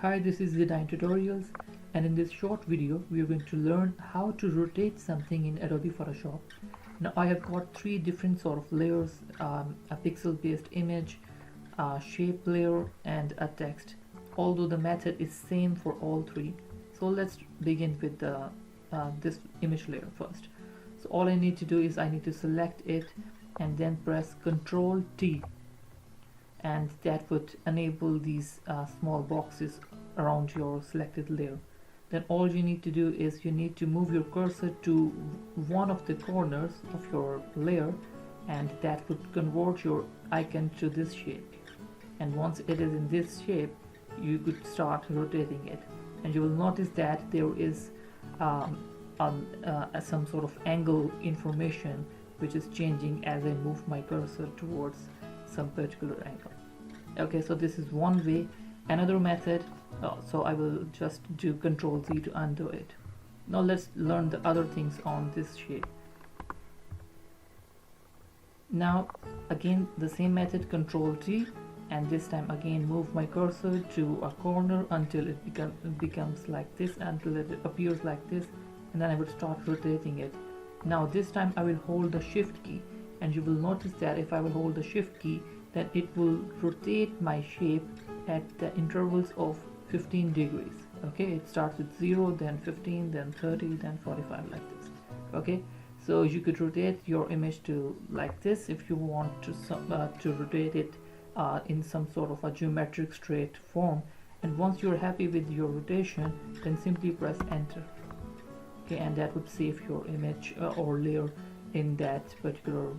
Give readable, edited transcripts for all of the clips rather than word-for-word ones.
Hi, this is Zeedign Tutorials, and in this short video we are going to learn how to rotate something in Adobe Photoshop. Now I have got three different sort of layers, a pixel based image, a shape layer and a text, although the method is same for all three. So let's begin with this image layer first. So all I need to do is I need to select it and then press Ctrl T, and that would enable these small boxes around your selected layer. Then all you need to do is you need to move your cursor to one of the corners of your layer, and that would convert your icon to this shape. And once it is in this shape, you could start rotating it, and you will notice that there is some sort of angle information which is changing as I move my cursor towards some particular angle. Okay, so this is one way. Another method, so I will just do Ctrl Z to undo it. Now let's learn the other things on this shape. Now again the same method, Ctrl T, and this time again move my cursor to a corner until it becomes like this, until it appears like this, and then I would start rotating it. Now this time I will hold the shift key, and you will notice that if I will hold the shift key, then it will rotate my shape at the intervals of 15 degrees. Okay, it starts with 0, then 15, then 30, then 45, like this. Okay, so you could rotate your image to like this if you want to rotate it in some sort of a geometric straight form. And once you're happy with your rotation, then simply press enter. Okay, and that would save your image or layer in that particular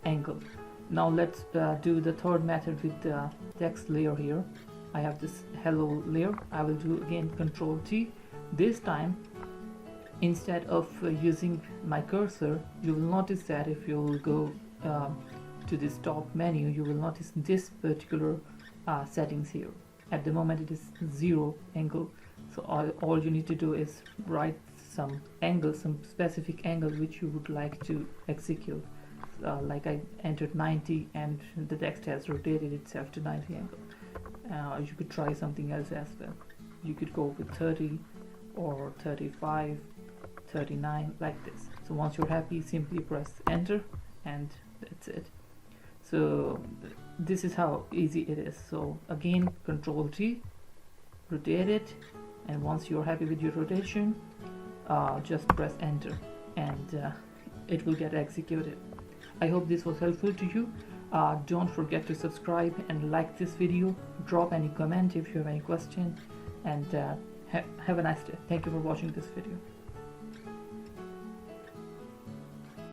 angle. Now let's do the third method with the text layer here. I have this hello layer. I will do again Ctrl T. This time, instead of using my cursor, you will notice that if you will go to this top menu, you will notice this particular settings here. At the moment it is 0 angle, so all you need to do is write some angle, some specific angle which you would like to execute. Like I entered 90 and the text has rotated itself to 90 angle. You could try something else as well. You could go with 30 or 35, 39, like this. So once you're happy, simply press enter, and that's it. So this is how easy it is. So again, Ctrl T, rotate it, and once you're happy with your rotation, just press enter, and it will get executed. I hope this was helpful to you. Don't forget to subscribe and like this video. Drop any comment if you have any question, and have a nice day. Thank you for watching this video.